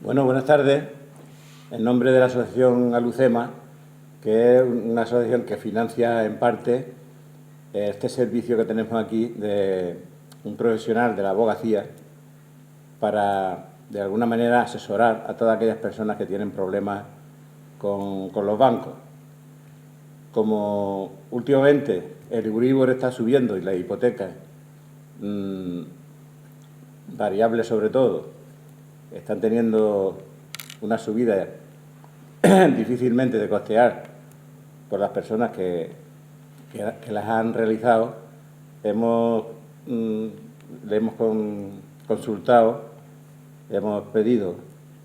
Bueno, buenas tardes. En nombre de la Asociación Alucema, que es una asociación que financia en parte este servicio que tenemos aquí de un profesional de la abogacía para, de alguna manera, asesorar a todas aquellas personas que tienen problemas con los bancos. Como últimamente el Euribor está subiendo y las hipotecas, variables sobre todo, están teniendo una subida difícilmente de costear por las personas que las han realizado, le hemos consultado, le hemos pedido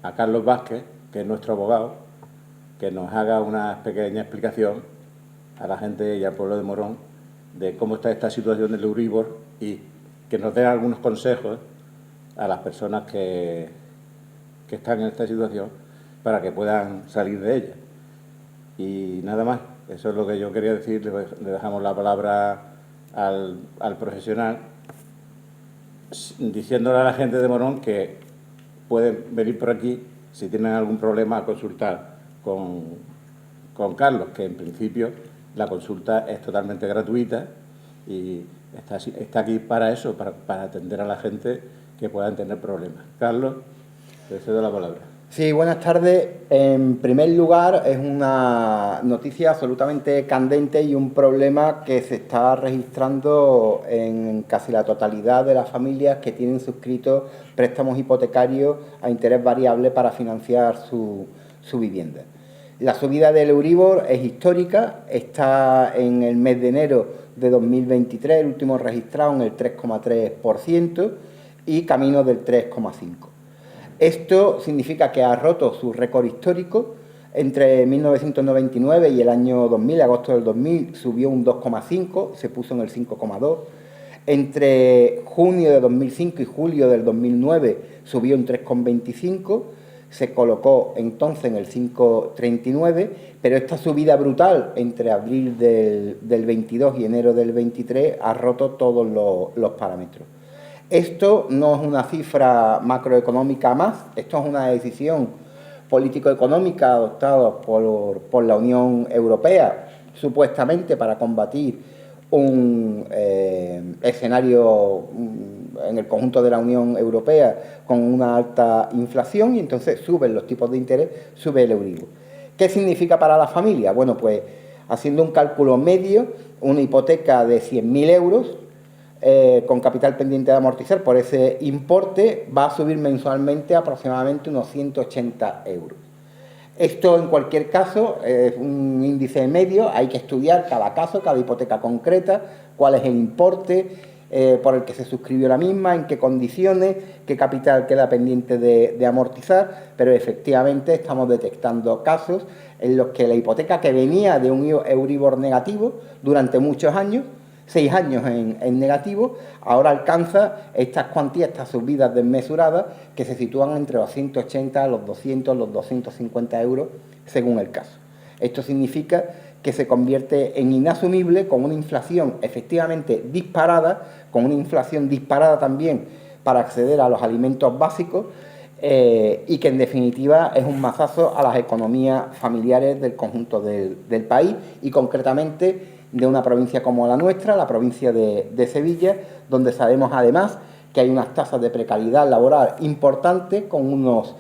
a Carlos Vázquez, que es nuestro abogado, que nos haga una pequeña explicación a la gente y al pueblo de Morón de cómo está esta situación del Euribor y que nos den algunos consejos a las personas que están en esta situación para que puedan salir de ella. Y nada más, eso es lo que yo quería decir. Le dejamos la palabra al profesional, diciéndole a la gente de Morón que pueden venir por aquí si tienen algún problema a consultar con Carlos, que en principio la consulta es totalmente gratuita y está aquí para eso, para atender a la gente que puedan tener problemas. Carlos, te cedo la palabra. Sí, buenas tardes. En primer lugar, es una noticia absolutamente candente y un problema que se está registrando en casi la totalidad de las familias que tienen suscritos préstamos hipotecarios a interés variable para financiar su vivienda. La subida del Euribor es histórica, está en el mes de enero de 2023, el último registrado en el 3,3% y camino del 3,5%. Esto significa que ha roto su récord histórico. Entre 1999 y el año 2000, agosto del 2000, subió un 2,5, se puso en el 5,2. Entre junio de 2005 y julio del 2009 subió un 3,25, se colocó entonces en el 5,39, pero esta subida brutal entre abril del 22 y enero del 23 ha roto todos los parámetros. Esto no es una cifra macroeconómica más, esto es una decisión político-económica adoptada por la Unión Europea, supuestamente para combatir un escenario en el conjunto de la Unión Europea con una alta inflación, y entonces suben los tipos de interés, sube el Euribor. ¿Qué significa para la familia? Bueno, pues haciendo un cálculo medio, una hipoteca de 100.000 euros, con capital pendiente de amortizar por ese importe, va a subir mensualmente aproximadamente unos 180 euros. Esto, en cualquier caso, es un índice medio, hay que estudiar cada caso, cada hipoteca concreta, cuál es el importe por el que se suscribió la misma, en qué condiciones, qué capital queda pendiente de amortizar, pero efectivamente estamos detectando casos en los que la hipoteca que venía de un Euribor negativo durante muchos años, 6 años en negativo, ahora alcanza estas cuantías, estas subidas desmesuradas que se sitúan entre los 180, los 200, los 250 euros según el caso. Esto significa que se convierte en inasumible con una inflación efectivamente disparada, con una inflación disparada también para acceder a los alimentos básicos y que en definitiva es un mazazo a las economías familiares del conjunto del país y concretamente de una provincia como la nuestra, la provincia de Sevilla, donde sabemos además que hay unas tasas de precariedad laboral importantes, con unos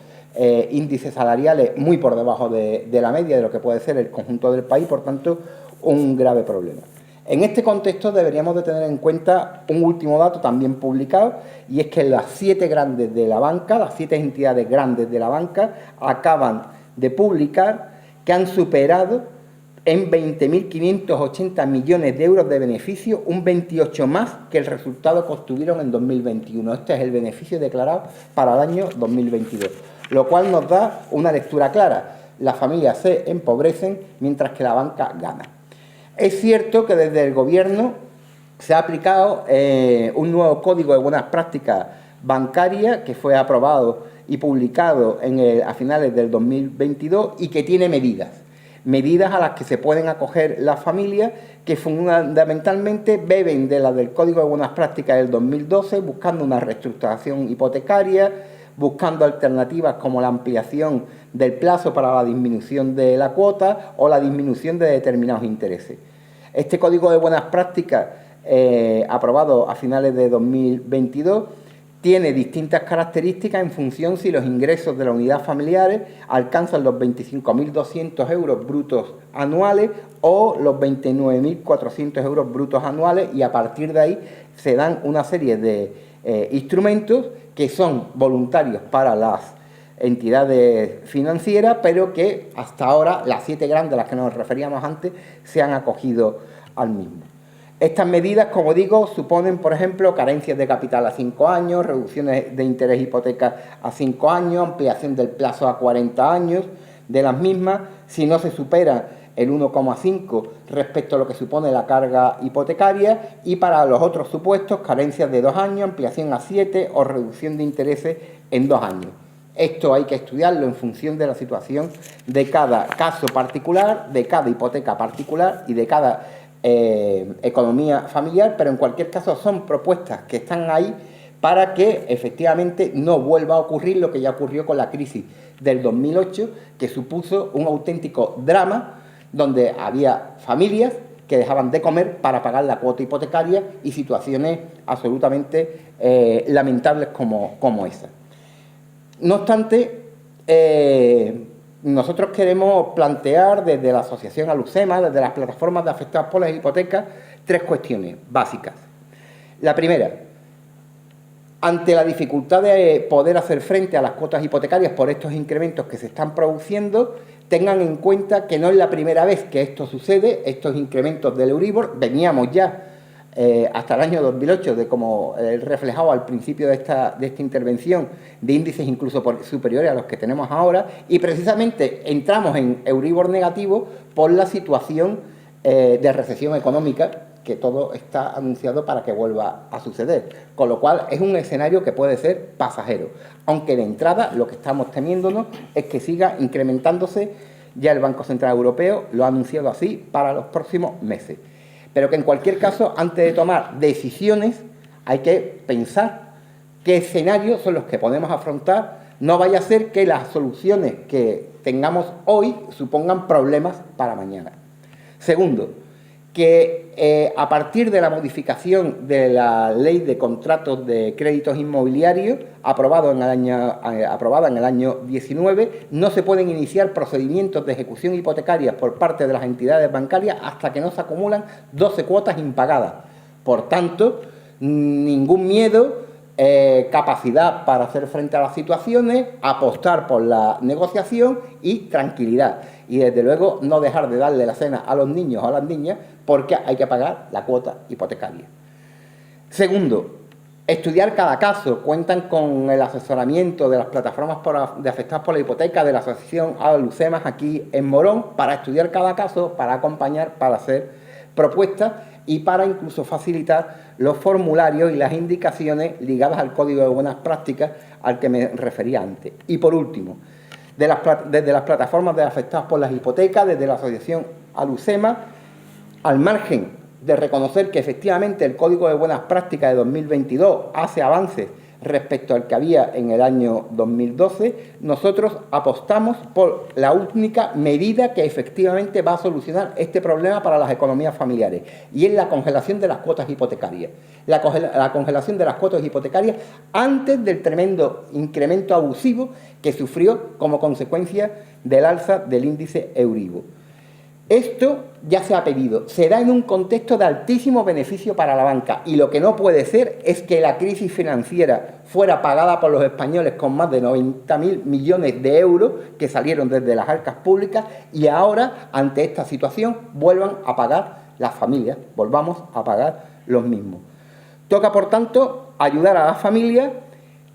índices salariales muy por debajo de la media de lo que puede ser el conjunto del país, por tanto, un grave problema. En este contexto deberíamos de tener en cuenta un último dato también publicado, y es que las 7 grandes de la banca, las 7 entidades grandes de la banca, acaban de publicar que han superado en 20.580 millones de euros de beneficio, un 28 más que el resultado que obtuvieron en 2021. Este es el beneficio declarado para el año 2022, lo cual nos da una lectura clara. Las familias se empobrecen mientras que la banca gana. Es cierto que desde el Gobierno se ha aplicado un nuevo código de buenas prácticas bancarias que fue aprobado y publicado a finales del 2022 y que tiene medidas a las que se pueden acoger las familias, que fundamentalmente beben de las del Código de Buenas Prácticas del 2012, buscando una reestructuración hipotecaria, buscando alternativas como la ampliación del plazo para la disminución de la cuota o la disminución de determinados intereses. Este Código de Buenas Prácticas, aprobado a finales de 2022, tiene distintas características en función si los ingresos de la unidad familiares alcanzan los 25.200 euros brutos anuales o los 29.400 euros brutos anuales, y a partir de ahí se dan una serie de instrumentos que son voluntarios para las entidades financieras, pero que hasta ahora las 7 grandes a las que nos referíamos antes se han acogido al mismo. Estas medidas, como digo, suponen, por ejemplo, carencias de capital a 5 años, reducciones de interés hipoteca a 5 años, ampliación del plazo a 40 años de las mismas, si no se supera el 1,5 respecto a lo que supone la carga hipotecaria, y para los otros supuestos, carencias de 2 años, ampliación a 7 o reducción de intereses en 2 años. Esto hay que estudiarlo en función de la situación de cada caso particular, de cada hipoteca particular y de cada economía familiar, pero en cualquier caso son propuestas que están ahí para que efectivamente no vuelva a ocurrir lo que ya ocurrió con la crisis del 2008, que supuso un auténtico drama donde había familias que dejaban de comer para pagar la cuota hipotecaria y situaciones absolutamente lamentables como esa. No obstante, nosotros queremos plantear desde la Asociación Alucema, desde las plataformas de afectados por las hipotecas, 3 cuestiones básicas. La primera, ante la dificultad de poder hacer frente a las cuotas hipotecarias por estos incrementos que se están produciendo, tengan en cuenta que no es la primera vez que esto sucede. Estos incrementos del Euribor veníamos ya hasta el año 2008, de como reflejado al principio de esta intervención, de índices incluso superiores a los que tenemos ahora, y precisamente entramos en Euribor negativo por la situación de recesión económica, que todo está anunciado para que vuelva a suceder, con lo cual es un escenario que puede ser pasajero, aunque de entrada lo que estamos temiéndonos es que siga incrementándose. Ya el Banco Central Europeo lo ha anunciado así para los próximos meses. Pero que en cualquier caso, antes de tomar decisiones, hay que pensar qué escenarios son los que podemos afrontar. No vaya a ser que las soluciones que tengamos hoy supongan problemas para mañana. Segundo, que a partir de la modificación de la Ley de Contratos de Créditos Inmobiliarios, aprobada en el año 19, no se pueden iniciar procedimientos de ejecución hipotecaria por parte de las entidades bancarias hasta que no se acumulan 12 cuotas impagadas. Por tanto, ningún miedo, capacidad para hacer frente a las situaciones, apostar por la negociación y tranquilidad. Y desde luego no dejar de darle la cena a los niños o a las niñas porque hay que pagar la cuota hipotecaria. Segundo, estudiar cada caso. Cuentan con el asesoramiento de las plataformas de afectados por la hipoteca de la Asociación Alucemas aquí en Morón para estudiar cada caso, para acompañar, para hacer propuestas y para incluso facilitar los formularios y las indicaciones ligadas al Código de Buenas Prácticas al que me refería antes. Y por último, desde las plataformas de afectados por las hipotecas, desde la Asociación Alucema, al margen de reconocer que efectivamente el Código de Buenas Prácticas de 2022 hace avances respecto al que había en el año 2012, nosotros apostamos por la única medida que efectivamente va a solucionar este problema para las economías familiares, y es la congelación de las cuotas hipotecarias. La congelación de las cuotas hipotecarias antes del tremendo incremento abusivo que sufrió como consecuencia del alza del índice Euribor. Esto ya se ha pedido, se da en un contexto de altísimo beneficio para la banca, y lo que no puede ser es que la crisis financiera fuera pagada por los españoles con más de 90.000 millones de euros que salieron desde las arcas públicas, y ahora, ante esta situación, vuelvan a pagar las familias, volvamos a pagar los mismos. Toca, por tanto, ayudar a las familias,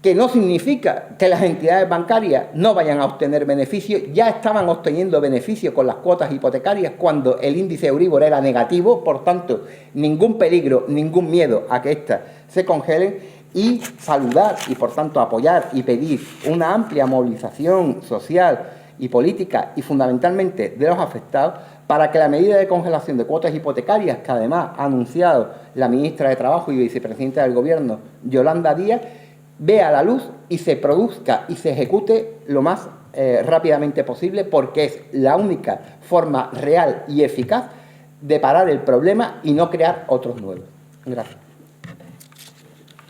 que no significa que las entidades bancarias no vayan a obtener beneficios. Ya estaban obteniendo beneficios con las cuotas hipotecarias cuando el índice Euribor era negativo, por tanto, ningún peligro, ningún miedo a que éstas se congelen, y saludar y, por tanto, apoyar y pedir una amplia movilización social y política y, fundamentalmente, de los afectados para que la medida de congelación de cuotas hipotecarias, que además ha anunciado la ministra de Trabajo y vicepresidenta del Gobierno, Yolanda Díaz, vea la luz y se produzca y se ejecute lo más rápidamente posible, porque es la única forma real y eficaz de parar el problema y no crear otros nuevos. Gracias.